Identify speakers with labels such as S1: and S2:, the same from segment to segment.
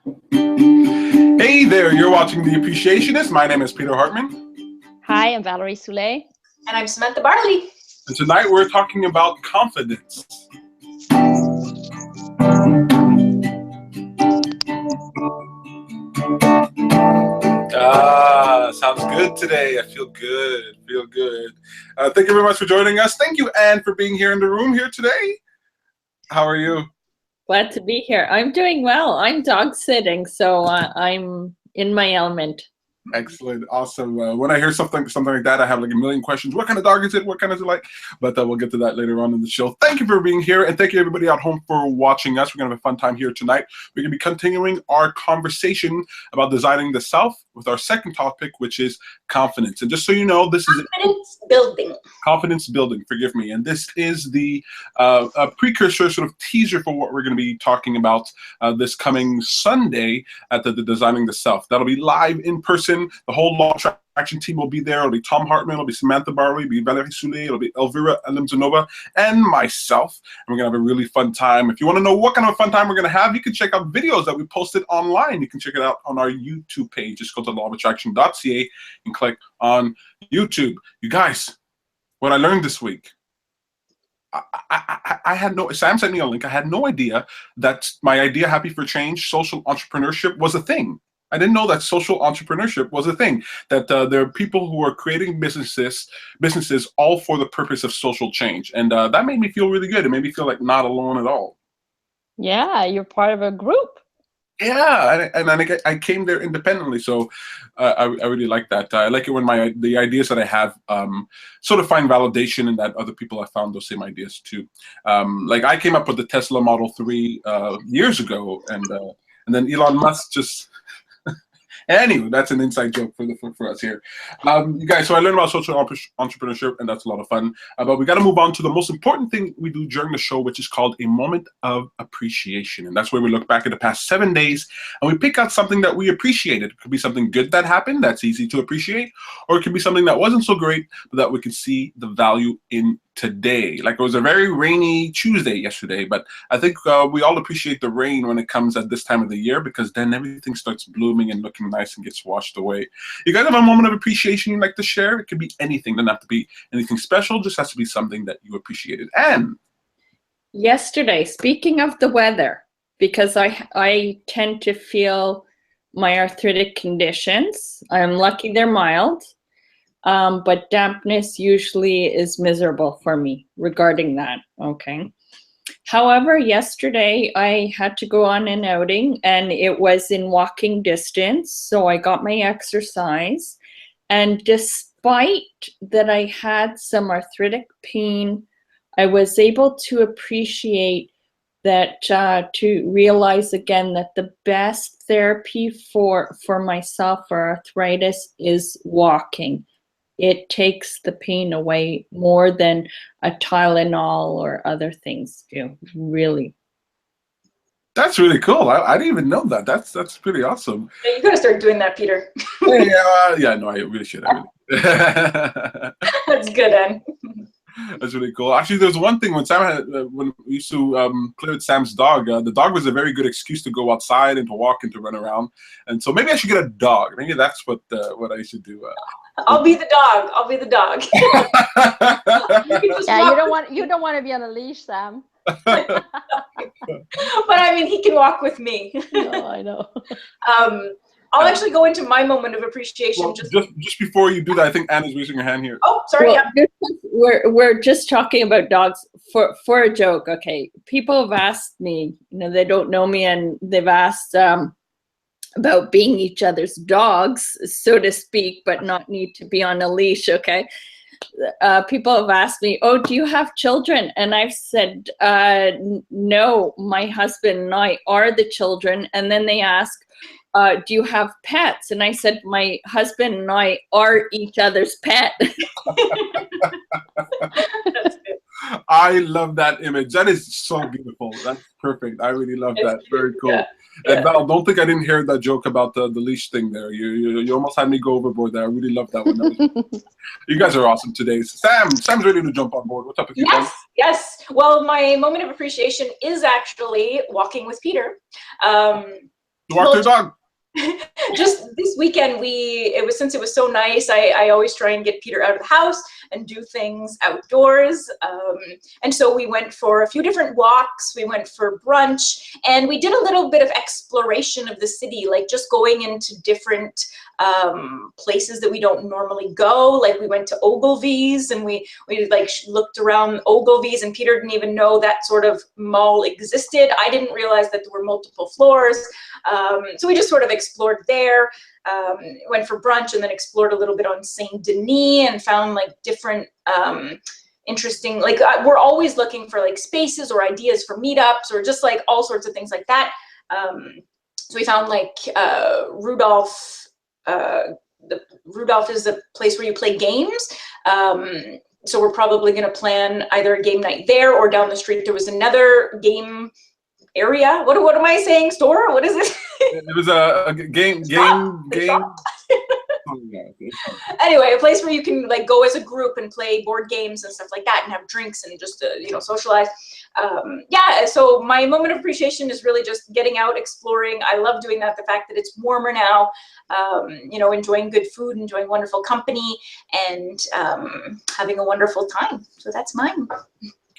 S1: Hey there, you're watching The Appreciationist. My name is Peter Hartman.
S2: Hi, I'm Valerie Soule.
S3: And I'm Samantha Barley.
S1: And tonight we're talking about confidence. Sounds good today. I feel good. Thank you very much for joining us. Thank you, Anne, for being here in the room here today. How are you?
S2: Glad to be here. I'm doing well. I'm dog sitting, so I'm in my element.
S1: Excellent, awesome. When I hear something like that, I have like a million questions. What kind of dog is it? What kind is it like? But we'll get to that later on in the show. Thank you for being here, and thank you everybody at home for watching us. We're gonna have a fun time here tonight. We're gonna be continuing our conversation about designing the self with our second topic, which is confidence. And just so you know, this is confidence building. Forgive me. And this is the a precursor, sort of teaser for what we're going to be talking about this coming Sunday at the Designing the Self. That'll be live in person. The whole Law Attraction team will be there. It'll be Tom Hartman, it'll be Samantha Barley, it'll be Valerie Soule, it'll be Elvira Alimzanova, and myself. And we're going to have a really fun time. If you want to know what kind of fun time we're going to have, you can check out videos that we posted online. You can check it out on our YouTube page. Just go to lawofattraction.ca and click on YouTube. You guys, what I learned this week, I had no, Sam sent me a link. I had no idea that my idea, Happy for Change, social entrepreneurship was a thing. I didn't know that social entrepreneurship was a thing, that there are people who are creating businesses all for the purpose of social change. And that made me feel really good. It made me feel like not alone at all.
S2: Yeah, you're part of a group.
S1: Yeah, and I came there independently, so I really like that. I like it when the ideas that I have sort of find validation in that other people have found those same ideas too. Like I came up with the Tesla Model 3 years ago, and then Elon Musk just. Anyway, that's an inside joke for us here. You guys, so I learned about social entrepreneurship, and that's a lot of fun. But we got to move on to the most important thing we do during the show, which is called a moment of appreciation. And that's where we look back at the past 7 days, and we pick out something that we appreciated. It could be something good that happened, that's easy to appreciate, or it could be something that wasn't so great, but that we can see the value in today. Like it was a very rainy Tuesday yesterday, but I think we all appreciate the rain when it comes at this time of the year, because then everything starts blooming and looking nice and gets washed away. You guys have a moment of appreciation you'd like to share? It could be anything. It doesn't have to be anything special. Just has to be something that you appreciated. And
S2: yesterday, speaking of the weather, because I tend to feel my arthritic conditions. I'm lucky they're mild. But dampness usually is miserable for me regarding that, okay? However, yesterday I had to go on an outing, and it was in walking distance, so I got my exercise. And despite that I had some arthritic pain, I was able to appreciate that, to realize again that the best therapy for myself for arthritis is walking. It takes the pain away more than a Tylenol or other things do, really.
S1: That's really cool. I didn't even know that. That's pretty awesome.
S3: Yeah, you gotta start doing that, Peter.
S1: Yeah, no, I really should.
S3: That's good, Anne.
S1: That's really cool. Actually, there's one thing when when we used to play with Sam's dog. The dog was a very good excuse to go outside and to walk and to run around. And so maybe I should get a dog. Maybe that's what I should do.
S3: I'll be the dog. I'll be the dog.
S2: You don't want to be on a leash, Sam.
S3: But I mean, he can walk with me.
S2: No, I know.
S3: I'll actually go into my moment of appreciation.
S1: Well, just before you do that, I think Anna's raising her hand here.
S3: Oh, sorry.
S2: Well, yeah. We're just talking about dogs for a joke. Okay, people have asked me. They don't know me, and they've asked about being each other's dogs, so to speak, but not need to be on a leash. Okay. People have asked me, oh, do you have children? And I've said, no, my husband and I are the children. And then they ask, do you have pets? And I said, my husband and I are each other's pet.
S1: I love that image. That is so beautiful. That's perfect. I really love that. Very cool.
S3: Yeah.
S1: And Val, don't think I didn't hear that joke about the leash thing there. You almost had me go overboard there. I really love that one. You guys are awesome today. Sam's ready to jump on board. What's up with you?
S3: Yes. Well, my moment of appreciation is actually walking with Peter.
S1: To walk their dog.
S3: Just this weekend, since it was so nice, I always try and get Peter out of the house and do things outdoors. And so we went for a few different walks, we went for brunch, and we did a little bit of exploration of the city, like just going into different places that we don't normally go. Like we went to Ogilvy's and we like looked around Ogilvy's, and Peter didn't even know that sort of mall existed. I didn't realize that there were multiple floors. So we just sort of explored there, went for brunch, and then explored a little bit on Saint Denis and found like different interesting, like we're always looking for like spaces or ideas for meetups or just like all sorts of things like that. So we found like Rudolph. Rudolph is a place where you play games. So we're probably going to plan either a game night there, or down the street there was another game area. What am I saying? Store? What is it?
S1: It was a game.
S3: Anyway, a place where you can like go as a group and play board games and stuff like that, and have drinks and just socialize. Yeah. So my moment of appreciation is really just getting out, exploring. I love doing that. The fact that it's warmer now, enjoying good food, enjoying wonderful company, and having a wonderful time. So that's mine.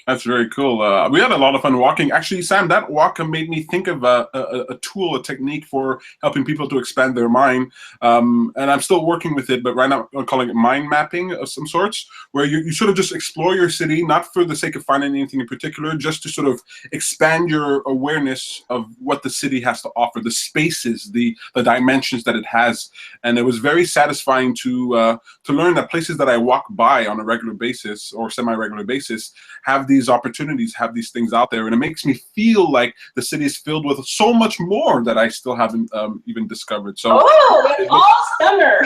S1: That's very cool. We had a lot of fun walking. Actually, Sam, that walk made me think of a tool, a technique for helping people to expand their mind. And I'm still working with it, but right now I'm calling it mind mapping of some sorts, where you sort of just explore your city, not for the sake of finding anything in particular, just to sort of expand your awareness of what the city has to offer, the spaces, the dimensions that it has. And it was very satisfying to learn that places that I walk by on a regular basis or semi-regular basis have these opportunities, have these things out there, and it makes me feel like the city is filled with so much more that I still haven't even discovered. So
S3: that's all summer.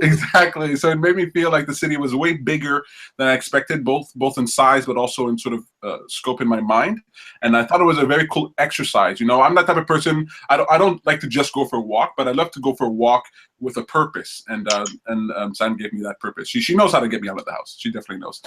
S1: Exactly. So it made me feel like the city was way bigger than I expected, both in size, but also in sort of scope in my mind. And I thought it was a very cool exercise. I'm that type of person. I don't like to just go for a walk, but I love to go for a walk with a purpose. And Sam gave me that purpose. She knows how to get me out of the house. She definitely knows.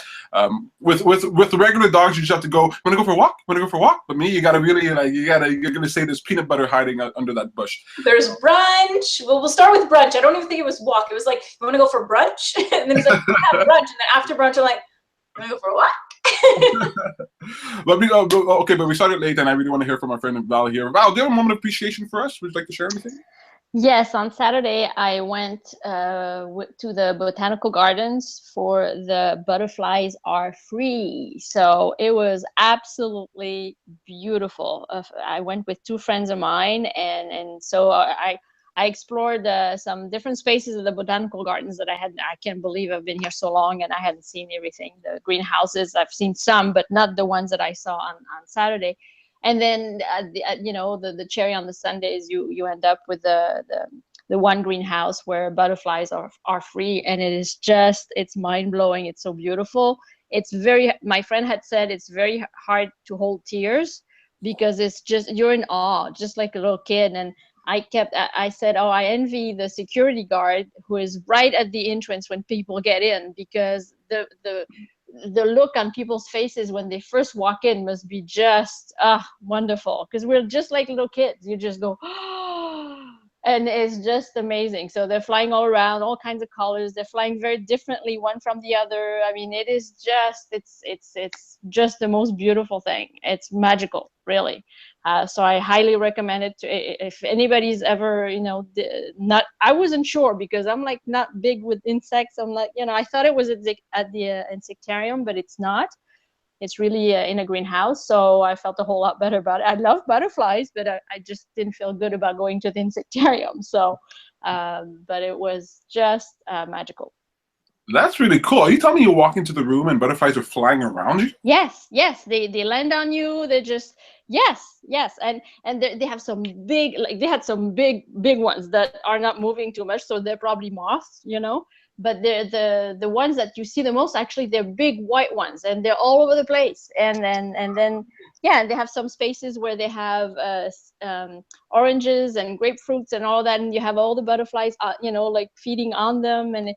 S1: With the regular dogs, you just have to go. Want to go for a walk? Want to go for a walk? But me, you gotta really you're gonna say there's peanut butter hiding under that bush.
S3: There's brunch. Well, we'll start with brunch. I don't even think it was walk. It was like, you want to go for brunch? And then he's like, yeah, brunch. And then after brunch, I'm like, want to go for a walk?
S1: But we started late, and I really want to hear from our friend Val here. Val, do you have a moment of appreciation for us? Would you like to share anything?
S2: Yes, on Saturday I went to the Botanical Gardens for the Butterflies Are Free. So it was absolutely beautiful. I went with two friends of mine, and so I explored some different spaces of the Botanical Gardens that I can't believe I've been here so long and I hadn't seen everything. The greenhouses, I've seen some, but not the ones that I saw on Saturday. And then, the cherry on the sundae is you end up with the one greenhouse where butterflies are free. And it's mind blowing. It's so beautiful. My friend had said it's very hard to hold tears because it's just, you're in awe, just like a little kid. And I said, oh, I envy the security guard who is right at the entrance when people get in, because the look on people's faces when they first walk in must be just wonderful, because we're just like little kids. You just go, and it's just amazing. So they're flying all around, all kinds of colors. They're flying very differently one from the other. I mean, it is just, it's just the most beautiful thing. It's magical, really. So I highly recommend it if anybody's ever, I wasn't sure because I'm like not big with insects. I'm like, I thought it was at the insectarium, but it's not. It's really in a greenhouse. So I felt a whole lot better about it. I love butterflies, but I just didn't feel good about going to the insectarium. So, but it was just magical.
S1: That's really cool. Are you telling me you walk into the room and butterflies are flying around you?
S2: Yes. They land on you. They just, yes. And they have some big, like they had some big ones that are not moving too much. So they're probably moths, but they're the ones that you see the most, actually, they're big white ones, and they're all over the place. And then they have some spaces where they have oranges and grapefruits and all that. And you have all the butterflies, like feeding on them. And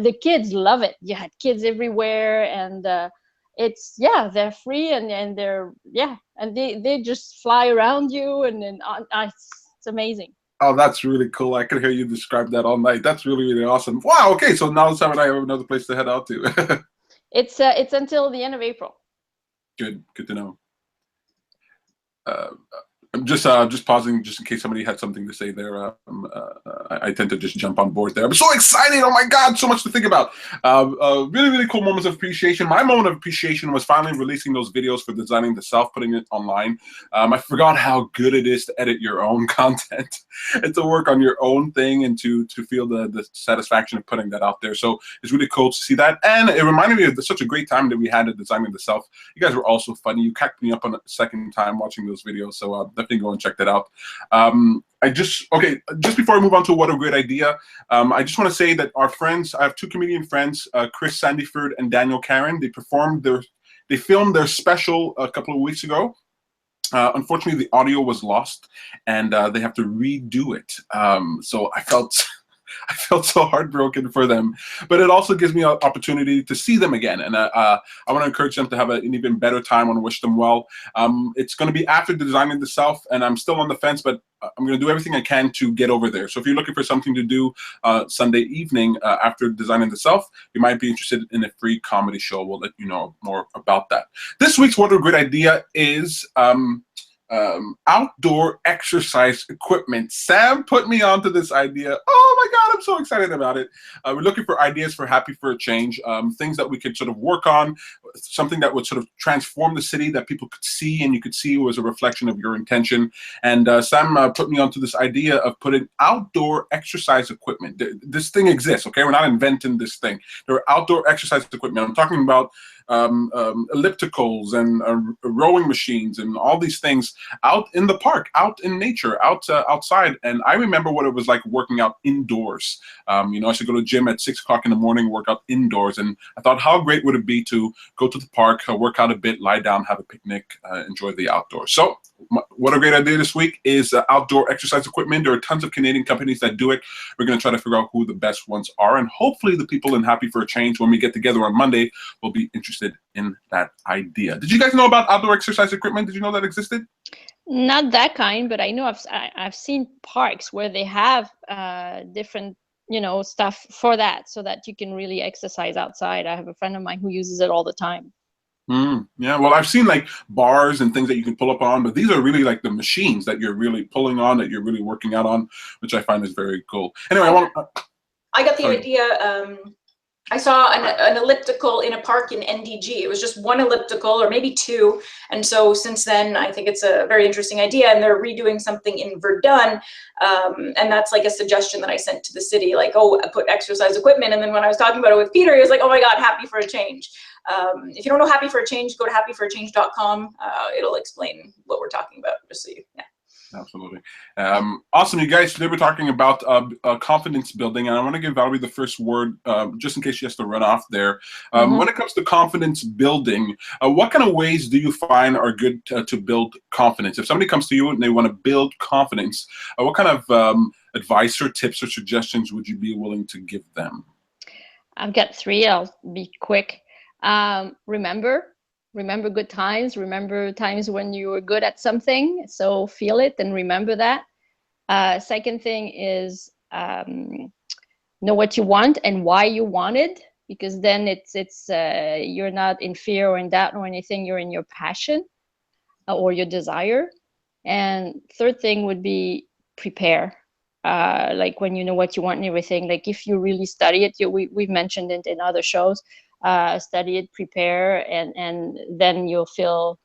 S2: the kids love it. You had kids everywhere, and they're free, and they're and they just fly around you, and then it's amazing.
S1: Oh, that's really cool. I could hear you describe that all night. That's really, really awesome. Wow. Okay, so now Sam and I have another place to head out to.
S4: It's until the end of April.
S1: Good to know. I'm just pausing just in case somebody had something to say there. I tend to just jump on board there. I'm so excited! Oh my God, so much to think about. Really, really cool moments of appreciation. My moment of appreciation was finally releasing those videos for Designing the Self, putting it online. I forgot how good it is to edit your own content and to work on your own thing and to feel the satisfaction of putting that out there. So it's really cool to see that. And it reminded me of such a great time that we had at Designing the Self. You guys were also funny. You cracked me up on a second time watching those videos. So definitely go and check that out. Just before I move on to what a great idea, I just want to say that our friends, I have two comedian friends, Chris Sandiford and Daniel Karen. They filmed their special a couple of weeks ago. Unfortunately, the audio was lost, and they have to redo it. So I felt so heartbroken for them, but it also gives me an opportunity to see them again, and I want to encourage them to have an even better time. I want to wish them well. It's going to be after Designing the Self, and I'm still on the fence, but I'm going to do everything I can to get over there. So if you're looking for something to do Sunday evening after Designing the Self, you might be interested in a free comedy show. We'll let you know more about that. This week's What a Great Idea is outdoor exercise equipment. Sam put me onto this idea. Oh my God, I'm so excited about it. We're looking for ideas for Happy for a Change, things that we could sort of work on, something that would sort of transform the city that people could see and you could see was a reflection of your intention. And Sam put me onto this idea of putting outdoor exercise equipment. This thing exists, okay? We're not inventing this thing. There are outdoor exercise equipment. I'm talking about ellipticals and rowing machines and all these things out in the park, out in nature, outside. And I remember what it was like working out indoors. I used to go to the gym at 6 o'clock in the morning, work out indoors. And I thought, how great would it be to go to the park, work out a bit, lie down, have a picnic, enjoy the outdoors. So what a great idea this week is outdoor exercise equipment. There are tons of Canadian companies that do it. We're going to try to figure out who the best ones are. And hopefully the people in Happy for a Change, when we get together on Monday, will be interested in that idea. Did you guys know about outdoor exercise equipment? Did you know that existed?
S4: Not that kind, but I know I've seen parks where they have different stuff for that, so that you can really exercise outside. I have a friend of mine who uses it all the time.
S1: Yeah, well, I've seen like bars and things that you can pull up on, but these are really like the machines that you're really pulling on, that you're really working out on, which I find is very cool. Anyway,
S3: I got the idea. I saw an elliptical in a park in NDG. It was just one elliptical or maybe two. And so since then, I think it's a very interesting idea. And they're redoing something in Verdun. And that's like a suggestion that I sent to the city, like, oh, put exercise equipment. And then when I was talking about it with Peter, he was like, oh my God, Happy for a Change. If you don't know Happy for a Change, go to happyforachange.com. It'll explain what we're talking about, just so you, yeah.
S1: Absolutely. Awesome, you guys. Today we're talking about confidence building, and I want to give Valerie the first word, just in case she has to run off there. When it comes to confidence building, what kind of ways do you find are good to build confidence? If somebody comes to you and they want to build confidence, what kind of advice or tips or suggestions would you be willing to give them?
S4: I've got 3. I'll be quick. Remember good times. Remember times when you were good at something. So feel it and remember that. Second thing is know what you want and why you want it, because then it's you're not in fear or in doubt or anything. You're in your passion or your desire. And third thing would be prepare. Like when you know what you want and everything. Like if you really study it, we've mentioned it in other shows. Study it, prepare, and then you'll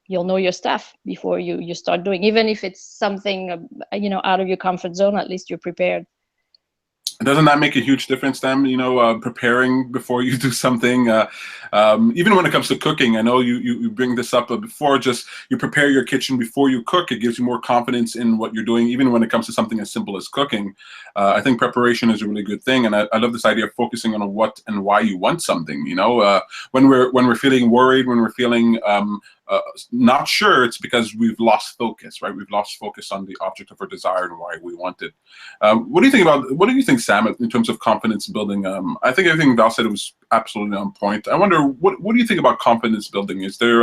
S4: know your stuff before you start doing. Even if it's something out of your comfort zone, at least you're prepared.
S1: Doesn't that make a huge difference then, preparing before you do something? Even when it comes to cooking, I know you bring this up before, just you prepare your kitchen before you cook. It gives you more confidence in what you're doing, even when it comes to something as simple as cooking. I think preparation is a really good thing, and I love this idea of focusing on what and why you want something. When we're feeling worried, when we're feeling not sure, it's because we've lost focus, right? We've lost focus on the object of our desire and why we want it. What do you think, Sam, in terms of confidence building? I think everything Val said was absolutely on point. I wonder, what do you think about confidence building? Is there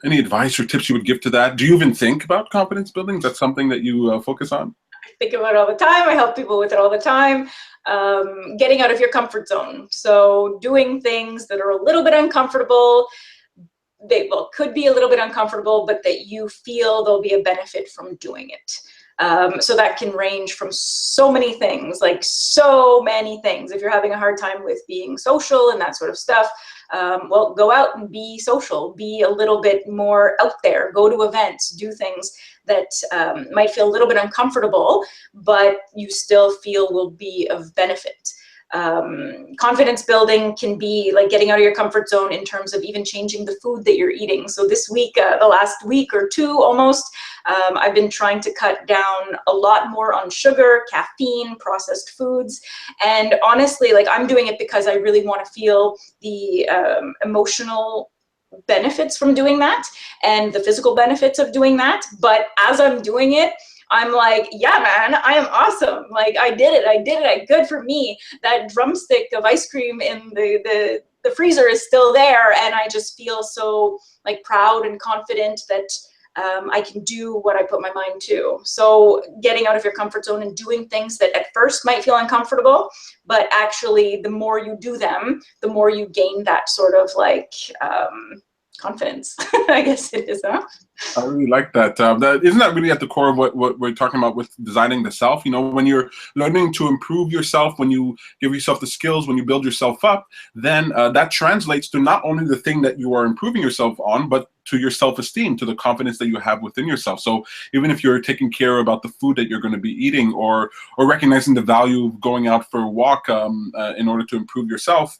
S1: any advice or tips you would give to that? Do you even think about confidence building? Is that something that you focus on?
S3: I think about it all the time. I help people with it all the time. Getting out of your comfort zone. So doing things that are a little bit uncomfortable. They could be a little bit uncomfortable, but that you feel there'll be a benefit from doing it. So that can range from so many things, like so many things. If you're having a hard time with being social and that sort of stuff, well, go out and be social, be a little bit more out there, go to events, do things that might feel a little bit uncomfortable, but you still feel will be of benefit. Confidence building can be like getting out of your comfort zone in terms of even changing the food that you're eating. So this week, the last week or two almost, I've been trying to cut down a lot more on sugar, caffeine, processed foods. And honestly, like I'm doing it because I really want to feel the emotional benefits from doing that and the physical benefits of doing that. But as I'm doing it, I'm like, yeah, man, I am awesome. Like I did it, good for me. That drumstick of ice cream in the freezer is still there. And I just feel so like proud and confident that I can do what I put my mind to. So getting out of your comfort zone and doing things that at first might feel uncomfortable, but actually the more you do them, the more you gain that sort of like confidence, I guess it is, huh?
S1: I really like that. Isn't that really at the core of what we're talking about with designing the self? You know, when you're learning to improve yourself, when you give yourself the skills, when you build yourself up, then that translates to not only the thing that you are improving yourself on, but to your self-esteem, to the confidence that you have within yourself. So even if you're taking care about the food that you're going to be eating, or recognizing the value of going out for a walk in order to improve yourself,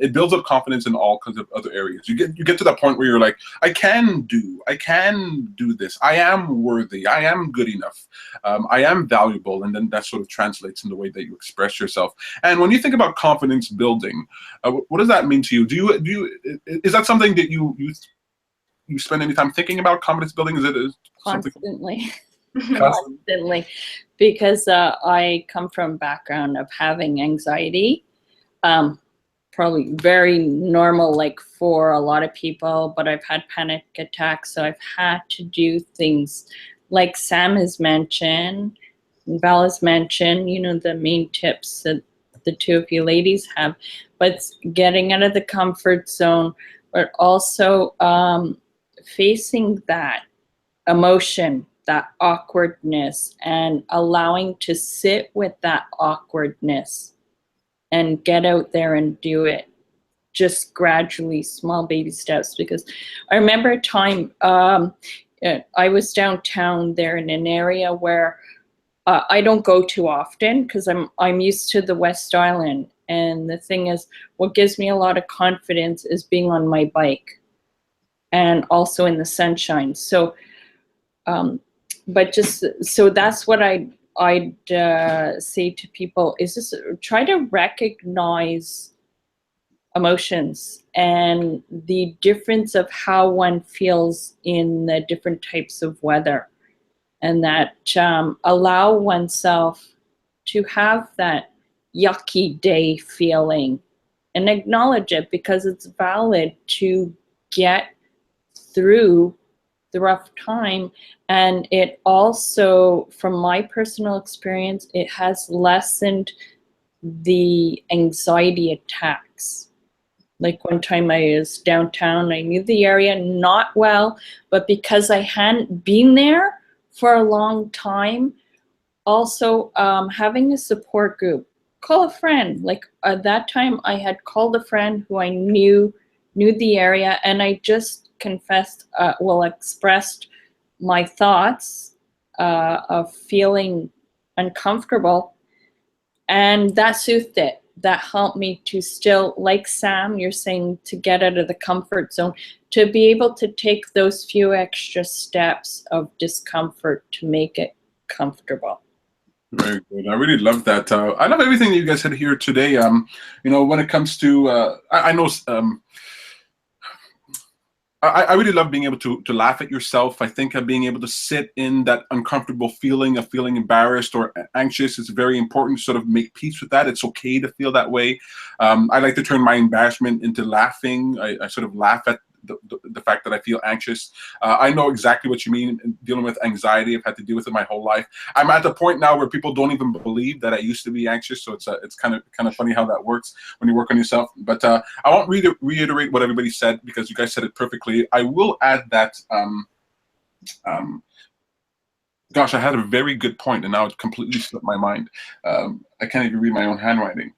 S1: it builds up confidence in all kinds of other areas. You get to that point where you're like, I can do this. I am worthy. I am good enough. I am valuable, and then that sort of translates in the way that you express yourself. And when you think about confidence building, what does that mean to you? Do you is that something that you spend any time thinking about confidence building? Is it
S2: Constantly? Constantly, because I come from a background of having anxiety, probably very normal, like for a lot of people, but I've had panic attacks, so I've had to do things like Sam has mentioned, and Val has mentioned, you know, the main tips that the two of you ladies have, but getting out of the comfort zone, but also facing that emotion, that awkwardness, and allowing to sit with that awkwardness and get out there and do it, just gradually, small baby steps. Because I remember a time I was downtown there in an area where I don't go too often because I'm used to the West Island. And the thing is, what gives me a lot of confidence is being on my bike and also in the sunshine. So, but just, so that's what I'd say to people is just try to recognize emotions and the difference of how one feels in the different types of weather, and that allow oneself to have that yucky day feeling and acknowledge it, because it's valid to get through the rough time. And it also, from my personal experience, it has lessened the anxiety attacks. Like one time I was downtown, I knew the area not well, but because I hadn't been there for a long time, also having a support group, call a friend. Like at that time I had called a friend who I knew the area, and I just confessed, expressed my thoughts of feeling uncomfortable, and that soothed it. That helped me to still, like Sam, you're saying, to get out of the comfort zone, to be able to take those few extra steps of discomfort to make it comfortable.
S1: Very good. I really love that. I love everything that you guys had here today. You know, when it comes to, I know, I really love being able to laugh at yourself. I think being able to sit in that uncomfortable feeling of feeling embarrassed or anxious is very important to sort of make peace with that. It's okay to feel that way. I like to turn my embarrassment into laughing. I sort of laugh the fact that I feel anxious. I know exactly what you mean. Dealing with anxiety, I've had to deal with it my whole life. I'm at the point now where people don't even believe that I used to be anxious. So it's kind of funny how that works when you work on yourself. But I won't reiterate what everybody said because you guys said it perfectly. I will add that. Gosh, I had a very good point, and now it completely slipped my mind. I can't even read my own handwriting.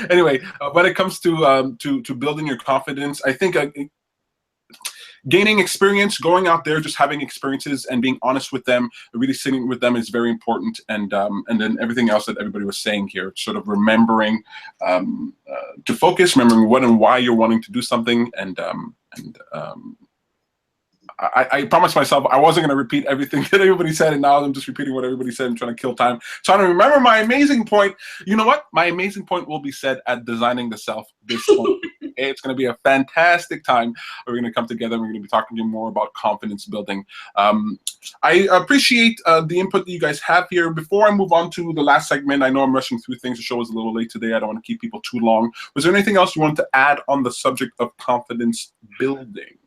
S1: Anyway, when it comes to building your confidence, I think gaining experience, going out there, just having experiences and being honest with them, really sitting with them is very important. And then everything else that everybody was saying here, sort of remembering to focus, remembering what and why you're wanting to do something, I promised myself I wasn't going to repeat everything that everybody said, and now I'm just repeating what everybody said and trying to kill time. Trying to remember my amazing point. You know what? My amazing point will be said at Designing the Self this month. It's going to be a fantastic time. We're going to come together and we're going to be talking to you more about confidence building. I appreciate the input that you guys have here. Before I move on to the last segment, I know I'm rushing through things. The show is a little late today. I don't want to keep people too long. Was there anything else you wanted to add on the subject of confidence building?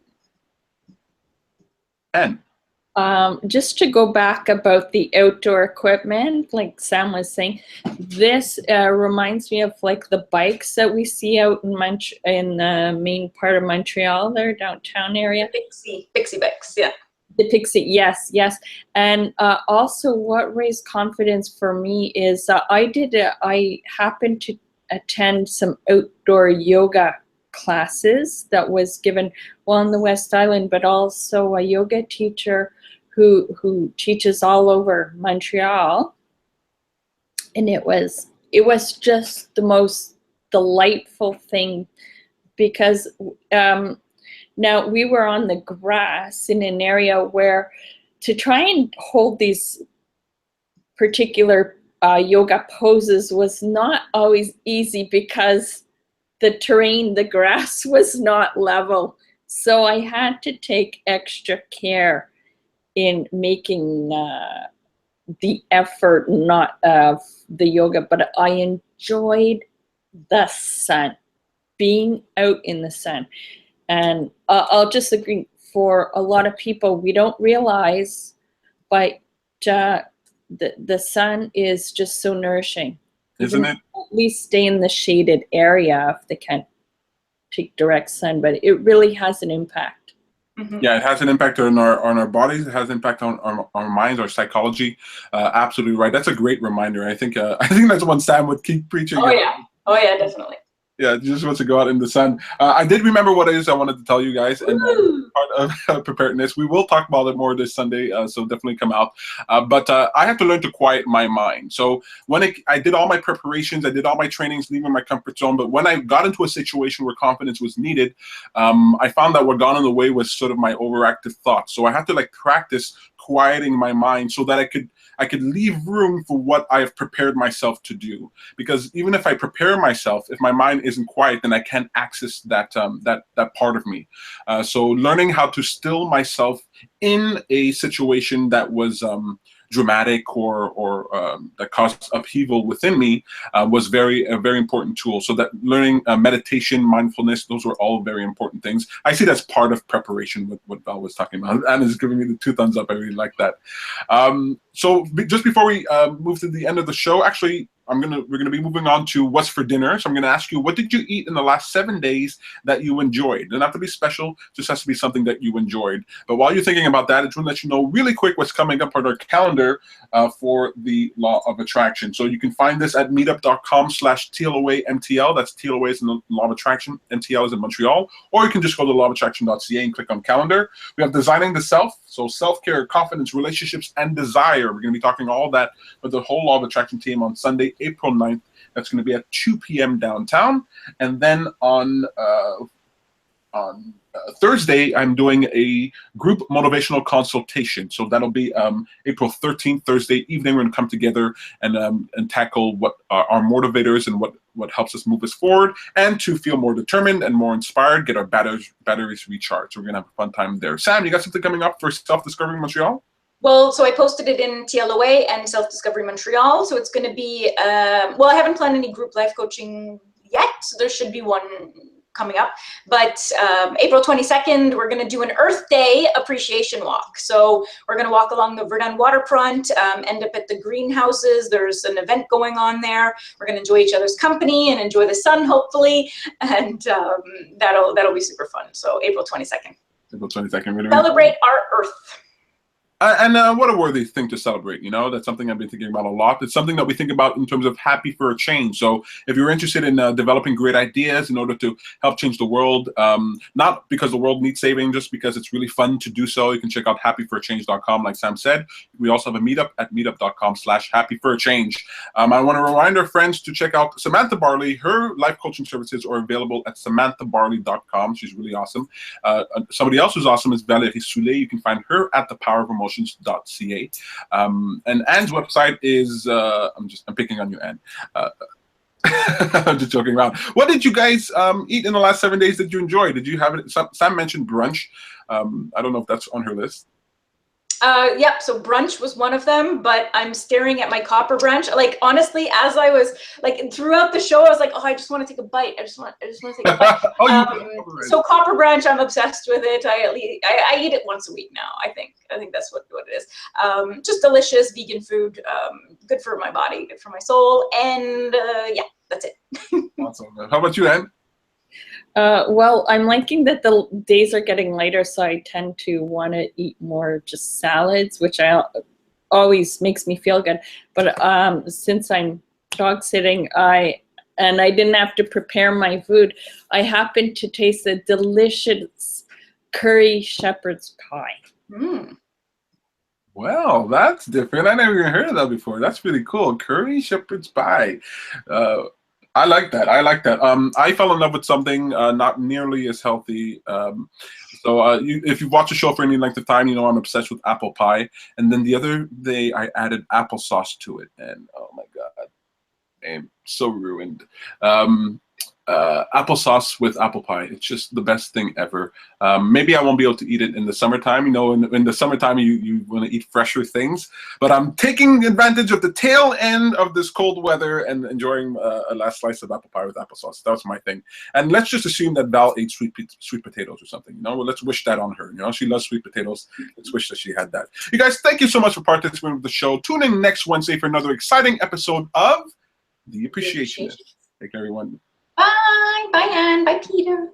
S2: Just to go back about the outdoor equipment, like Sam was saying, this reminds me of like the bikes that we see out in the main part of Montreal, their downtown area.
S3: Pixie bikes, yeah.
S2: The Pixie, yes. And also what raised confidence for me is I happened to attend some outdoor yoga classes that was given on the West Island, but also a yoga teacher who teaches all over Montreal. And it was just the most delightful thing because now we were on the grass in an area where to try and hold these particular yoga poses was not always easy because the terrain, the grass was not level. So I had to take extra care in making the effort, not of the yoga, but I enjoyed the sun, being out in the sun. And I'll just agree, for a lot of people, we don't realize, but the sun is just so nourishing.
S1: Isn't it?
S2: At least stay in the shaded area if they can't take direct sun, but it really has an impact.
S3: Mm-hmm.
S1: Yeah, it has an impact on our bodies. It has an impact on our minds, our psychology. Absolutely right. That's a great reminder. I think that's one Sam would keep preaching.
S3: Oh yeah, definitely.
S1: Yeah, just wants to go out in the sun. I did remember what it is I wanted to tell you guys, and part of preparedness. We will talk about it more this Sunday, so definitely come out. But I have to learn to quiet my mind. So when I did all my preparations, I did all my trainings, leaving my comfort zone. But when I got into a situation where confidence was needed, I found that what got in the way was sort of my overactive thoughts. So I had to practice quieting my mind so that I could leave room for what I have prepared myself to do. Because even if I prepare myself, if my mind isn't quiet, then I can't access that part of me. So learning how to still myself in a situation that was dramatic or that caused upheaval within me was a very important tool. So that learning meditation, mindfulness, those were all very important things. I see that's part of preparation with what Val was talking about. And is giving me the 2 thumbs up. I really like that. So just before we move to the end of the show, actually, we're gonna be moving on to what's for dinner. So I'm gonna ask you, what did you eat in the last 7 days that you enjoyed? It doesn't have to be special, just has to be something that you enjoyed. But while you're thinking about that, I just want to let you know really quick what's coming up on our calendar for the Law of Attraction. So you can find this at meetup.com/TLOA-MTL. That's TLOA is in the Law of Attraction, MTL is in Montreal. Or you can just go to lawofattraction.ca and click on calendar. We have Designing the Self, so self-care, confidence, relationships, and desire. We're going to be talking all that with the whole Law of Attraction team on Sunday, April 9th. That's going to be at 2 p.m. downtown. And then on Thursday, I'm doing a group motivational consultation. So that'll be April 13th, Thursday evening. We're going to come together and tackle what our motivators and what helps us move us forward, and to feel more determined and more inspired, get our batteries recharged. So we're going to have a fun time there. Sam, you got something coming up for Self-Discovery Montreal?
S3: Well, so I posted it in TLOA and Self-Discovery Montreal. So it's going to be, well, I haven't planned any group life coaching yet. So there should be one coming up. But April 22nd, we're going to do an Earth Day appreciation walk. So we're going to walk along the Verdun waterfront, end up at the greenhouses. There's an event going on there. We're going to enjoy each other's company and enjoy the sun, hopefully, and that'll be super fun. So April 22nd.
S1: April 22nd.
S3: Celebrate our Earth.
S1: And what a worthy thing to celebrate, you know? That's something I've been thinking about a lot. It's something that we think about in terms of happy for a change. So if you're interested in developing great ideas in order to help change the world, not because the world needs saving, just because it's really fun to do so, you can check out happyforachange.com, like Sam said. We also have a meetup at meetup.com/happyforachange. I want to remind our friends to check out Samantha Barley. Her life coaching services are available at samanthabarley.com. She's really awesome. Somebody else who's awesome is Valerie Soule. You can find her at thepowerofemotions.ca. And Anne's website is I'm picking on you, Anne. I'm just joking around. What did you guys eat in the last 7 days that you enjoyed? Did you have it? Sam mentioned brunch. I don't know if that's on her list.
S3: Yep, so brunch was one of them, but I'm staring at my copper brunch. Like, honestly, as I was, like, throughout the show, I was like, oh, I just want to take a bite. I just want to take a bite. So copper brunch, I'm obsessed with it. I eat it once a week now, I think. I think that's what it is. Just delicious vegan food, good for my body, good for my soul, and yeah, that's it.
S1: Awesome. How about you, Anne?
S2: Well, I'm liking that the days are getting lighter, so I tend to want to eat more just salads, which always makes me feel good. But since I'm dog sitting, I didn't have to prepare my food, I happened to taste a delicious curry shepherd's pie.
S3: Mm.
S1: Well, that's different. I never even heard of that before. That's really cool. Curry shepherd's pie. I like that. I like that. I fell in love with something not nearly as healthy. If you've watched the show for any length of time, you know I'm obsessed with apple pie. And then the other day, I added applesauce to it, and oh my god, I'm so ruined. Applesauce with apple pie. It's just the best thing ever. Maybe I won't be able to eat it in the summertime. You know, in the summertime, you want to eat fresher things. But I'm taking advantage of the tail end of this cold weather and enjoying a last slice of apple pie with applesauce. That's my thing. And let's just assume that Val ate sweet potatoes or something. You know, well, let's wish that on her. You know, she loves sweet potatoes. Let's wish that she had that. You guys, thank you so much for participating with the show. Tune in next Wednesday for another exciting episode of The Appreciationist. Take care, everyone.
S3: Bye. Bye, Anne. Bye, Peter.